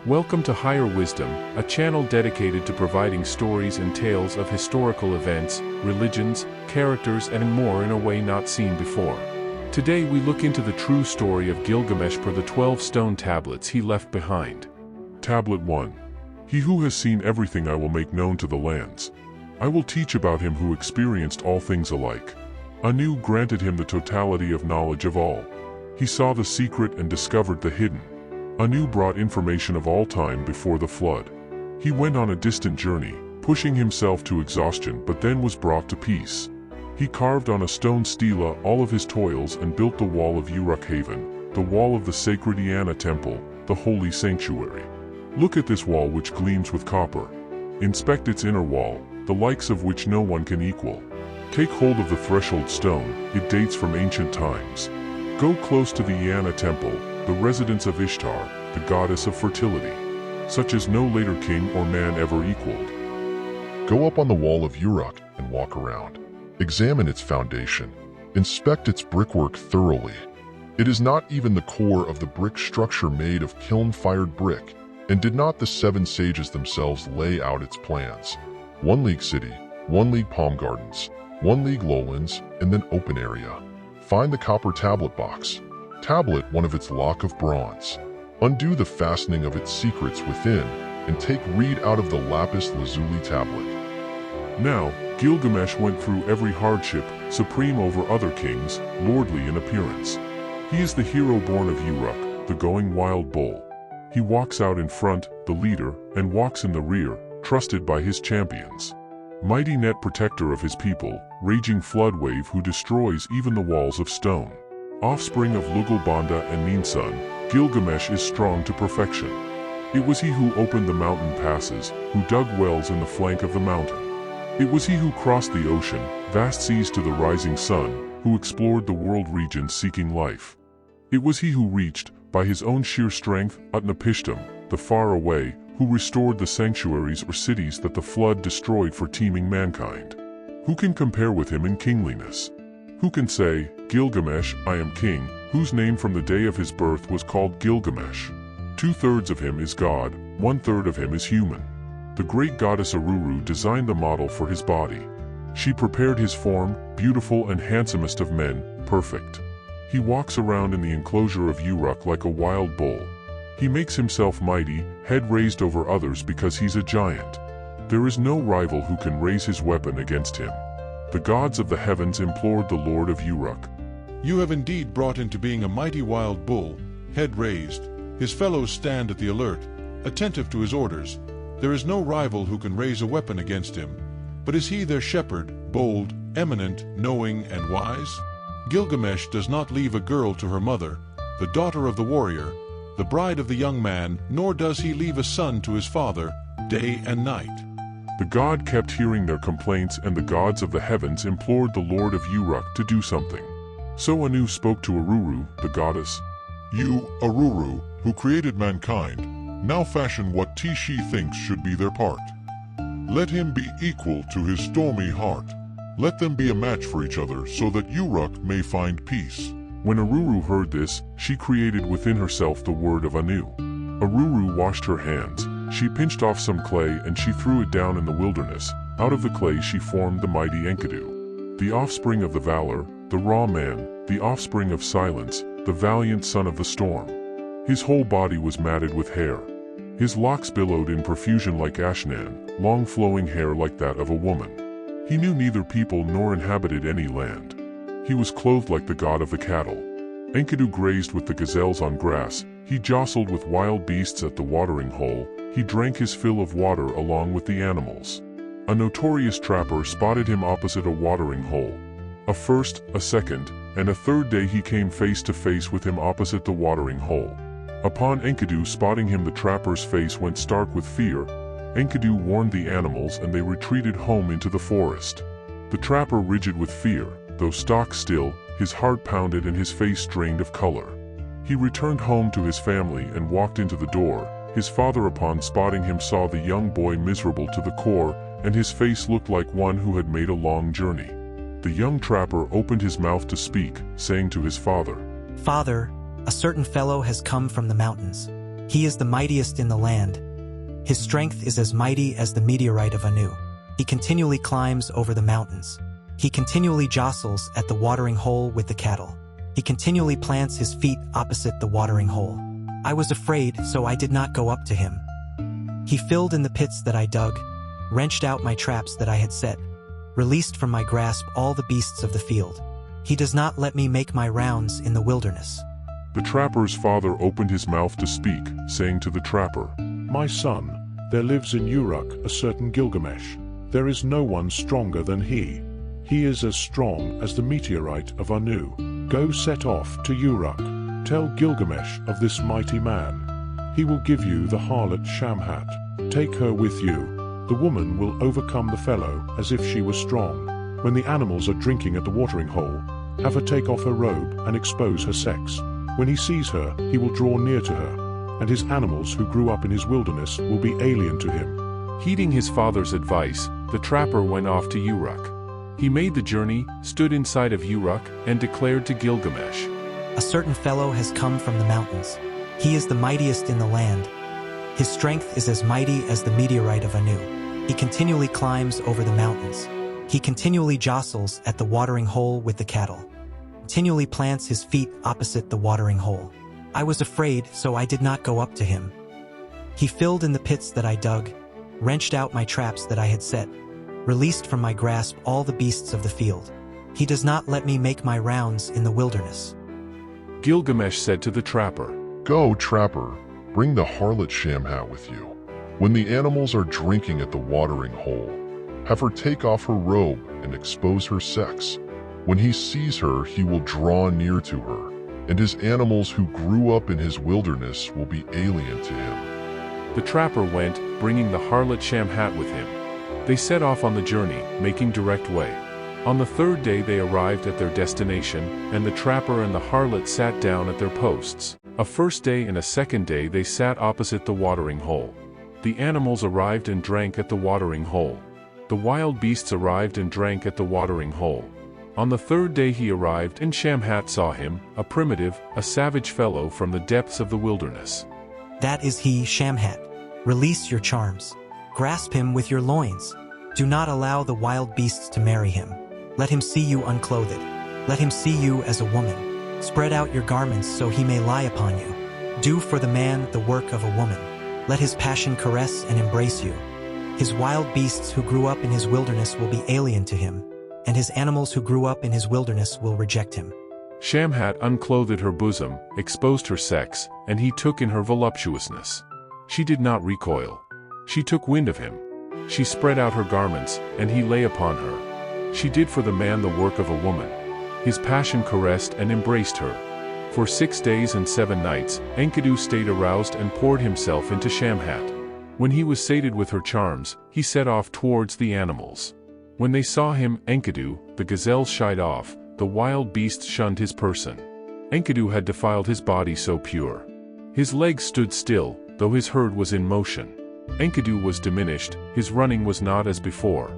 Welcome to Higher Wisdom, a channel dedicated to providing stories and tales of historical events, religions, characters and more in a way not seen before. Today we look into the true story of Gilgamesh per the 12 stone tablets he left behind. Tablet 1. He who has seen everything I will make known to the lands. I will teach about him who experienced all things alike. Anu granted him the totality of knowledge of all. He saw the secret and discovered the hidden. Anu brought information of all time before the flood. He went on a distant journey, pushing himself to exhaustion, but then was brought to peace. He carved on a stone stela all of his toils and built the wall of Uruk Haven, the wall of the sacred Eanna temple, the holy sanctuary. Look at this wall which gleams with copper. Inspect its inner wall, the likes of which no one can equal. Take hold of the threshold stone, it dates from ancient times. Go close to the Eanna temple, the residence of Ishtar, the goddess of fertility, such as no later king or man ever equaled. Go up on the wall of Uruk and walk around. Examine its foundation. Inspect its brickwork thoroughly. It is not even the core of the brick structure made of kiln-fired brick, and did not the 7 sages themselves lay out its plans? 1 league city, 1 league palm gardens, 1 league lowlands, and then open area. Find the copper tablet box. Tablet 1 of its lock of bronze. Undo the fastening of its secrets within, and take reed out of the lapis lazuli tablet. Now, Gilgamesh went through every hardship, supreme over other kings, lordly in appearance. He is the hero born of Uruk, the going wild bull. He walks out in front, the leader, and walks in the rear, trusted by his champions. Mighty net protector of his people, raging flood wave who destroys even the walls of stone. Offspring of Lugalbanda and Ninsun, Gilgamesh is strong to perfection. It was he who opened the mountain passes, who dug wells in the flank of the mountain. It was he who crossed the ocean, vast seas to the rising sun, who explored the world regions seeking life. It was he who reached, by his own sheer strength, Utnapishtim, the far away, who restored the sanctuaries or cities that the flood destroyed for teeming mankind. Who can compare with him in kingliness? Who can say, Gilgamesh, I am king, whose name from the day of his birth was called Gilgamesh? 2/3 of him is God, 1/3 of him is human. The great goddess Aruru designed the model for his body. She prepared his form, beautiful and handsomest of men, perfect. He walks around in the enclosure of Uruk like a wild bull. He makes himself mighty, head raised over others because he's a giant. There is no rival who can raise his weapon against him. The gods of the heavens implored the Lord of Uruk. You have indeed brought into being a mighty wild bull, head raised. His fellows stand at the alert, attentive to his orders. There is no rival who can raise a weapon against him. But is he their shepherd, bold, eminent, knowing, and wise? Gilgamesh does not leave a girl to her mother, the daughter of the warrior, the bride of the young man, nor does he leave a son to his father, day and night. The god kept hearing their complaints, and the gods of the heavens implored the Lord of Uruk to do something. So Anu spoke to Aruru, the goddess. You, Aruru, who created mankind, now fashion what Tishi thinks should be their part. Let him be equal to his stormy heart. Let them be a match for each other so that Uruk may find peace. When Aruru heard this, she created within herself the word of Anu. Aruru washed her hands. She pinched off some clay and she threw it down in the wilderness. Out of the clay she formed the mighty Enkidu, the offspring of the valor, the raw man, the offspring of silence, the valiant son of the storm. His whole body was matted with hair. His locks billowed in profusion like Ashnan, long flowing hair like that of a woman. He knew neither people nor inhabited any land. He was clothed like the god of the cattle. Enkidu grazed with the gazelles on grass. He jostled with wild beasts at the watering hole. He drank his fill of water along with the animals. A notorious trapper spotted him opposite a watering hole. A first, a second, and a third day he came face to face with him opposite the watering hole. Upon Enkidu spotting him, the trapper's face went stark with fear. Enkidu warned the animals and they retreated home into the forest. The trapper, rigid with fear, though stock still, his heart pounded and his face drained of color. He returned home to his family and walked into the door. His father, upon spotting him, saw the young boy miserable to the core, and his face looked like one who had made a long journey. The young trapper opened his mouth to speak, saying to his father, Father, a certain fellow has come from the mountains. He is the mightiest in the land. His strength is as mighty as the meteorite of Anu. He continually climbs over the mountains. He continually jostles at the watering hole with the cattle. He continually plants his feet opposite the watering hole. I was afraid, so I did not go up to him. He filled in the pits that I dug, wrenched out my traps that I had set, released from my grasp all the beasts of the field. He does not let me make my rounds in the wilderness. The trapper's father opened his mouth to speak, saying to the trapper, My son, there lives in Uruk a certain Gilgamesh. There is no one stronger than he. He is as strong as the meteorite of Anu. Go set off to Uruk. Tell Gilgamesh of this mighty man. He will give you the harlot Shamhat. Take her with you. The woman will overcome the fellow as if she were strong. When the animals are drinking at the watering hole, have her take off her robe and expose her sex. When he sees her, he will draw near to her, and his animals who grew up in his wilderness will be alien to him. Heeding his father's advice, the trapper went off to Uruk. He made the journey, stood inside of Uruk, and declared to Gilgamesh, A certain fellow has come from the mountains. He is the mightiest in the land. His strength is as mighty as the meteorite of Anu. He continually climbs over the mountains. He continually jostles at the watering hole with the cattle. Continually plants his feet opposite the watering hole. I was afraid, so I did not go up to him. He filled in the pits that I dug, wrenched out my traps that I had set, released from my grasp all the beasts of the field. He does not let me make my rounds in the wilderness. Gilgamesh said to the trapper, Go, trapper, bring the harlot Shamhat with you. When the animals are drinking at the watering hole, have her take off her robe and expose her sex. When he sees her, he will draw near to her, and his animals who grew up in his wilderness will be alien to him. The trapper went, bringing the harlot Shamhat with him. They set off on the journey, making direct way. On the third day they arrived at their destination, and the trapper and the harlot sat down at their posts. A first day and a second day they sat opposite the watering hole. The animals arrived and drank at the watering hole. The wild beasts arrived and drank at the watering hole. On the third day he arrived, and Shamhat saw him, a primitive, a savage fellow from the depths of the wilderness. That is he, Shamhat. Release your charms. Grasp him with your loins. Do not allow the wild beasts to marry him. Let him see you unclothed. Let him see you as a woman. Spread out your garments so he may lie upon you. Do for the man the work of a woman. Let his passion caress and embrace you. His wild beasts who grew up in his wilderness will be alien to him, and his animals who grew up in his wilderness will reject him. Shamhat unclothed her bosom, exposed her sex, and he took in her voluptuousness. She did not recoil. She took wind of him. She spread out her garments, and he lay upon her. She did for the man the work of a woman. His passion caressed and embraced her. For 6 days and 7 nights, Enkidu stayed aroused and poured himself into Shamhat. When he was sated with her charms, he set off towards the animals. When they saw him, Enkidu, the gazelles shied off, the wild beasts shunned his person. Enkidu had defiled his body so pure. His legs stood still, though his herd was in motion. Enkidu was diminished, his running was not as before.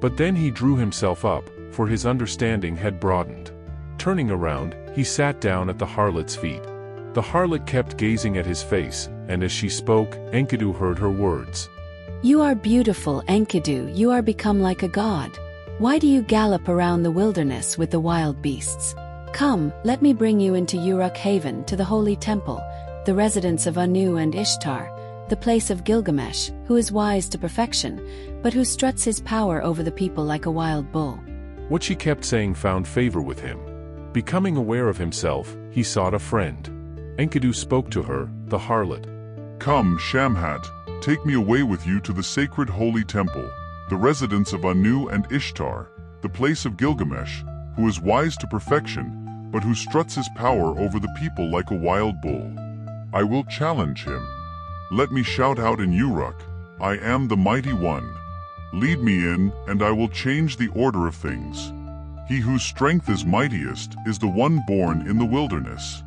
But then he drew himself up, for his understanding had broadened. Turning around, he sat down at the harlot's feet. The harlot kept gazing at his face, and as she spoke, Enkidu heard her words. You are beautiful, Enkidu, you are become like a god. Why do you gallop around the wilderness with the wild beasts? Come, let me bring you into Uruk Haven to the holy temple, the residence of Anu and Ishtar, the place of Gilgamesh, who is wise to perfection, but who struts his power over the people like a wild bull. What she kept saying found favor with him. Becoming aware of himself, he sought a friend. Enkidu spoke to her, the harlot. Come, Shamhat, take me away with you to the sacred holy temple, the residence of Anu and Ishtar, the place of Gilgamesh, who is wise to perfection, but who struts his power over the people like a wild bull. I will challenge him. Let me shout out in Uruk, I am the mighty one. Lead me in, and I will change the order of things. He whose strength is mightiest is the one born in the wilderness.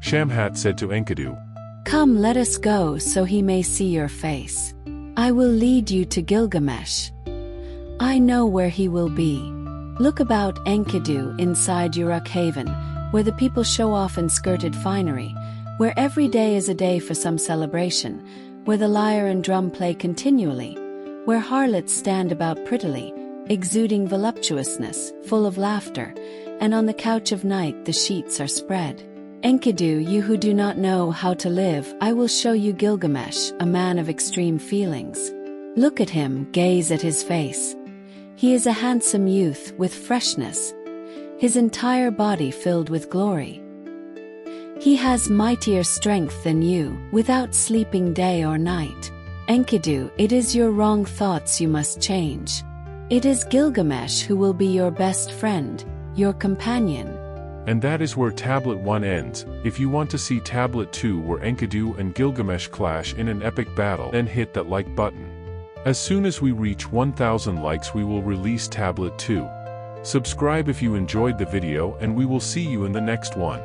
Shamhat said to Enkidu, Come, let us go so he may see your face. I will lead you to Gilgamesh. I know where he will be. Look about Enkidu inside Uruk Haven, where the people show off in skirted finery, where every day is a day for some celebration, where the lyre and drum play continually, where harlots stand about prettily, exuding voluptuousness, full of laughter, and on the couch of night the sheets are spread. Enkidu, you who do not know how to live, I will show you Gilgamesh, a man of extreme feelings. Look at him, gaze at his face. He is a handsome youth with freshness, his entire body filled with glory. He has mightier strength than you, without sleeping day or night. Enkidu, it is your wrong thoughts you must change. It is Gilgamesh who will be your best friend, your companion. And that is where Tablet 1 ends. If you want to see Tablet 2 where Enkidu and Gilgamesh clash in an epic battle, then hit that like button. As soon as we reach 1,000 likes we will release Tablet 2. Subscribe if you enjoyed the video and we will see you in the next one.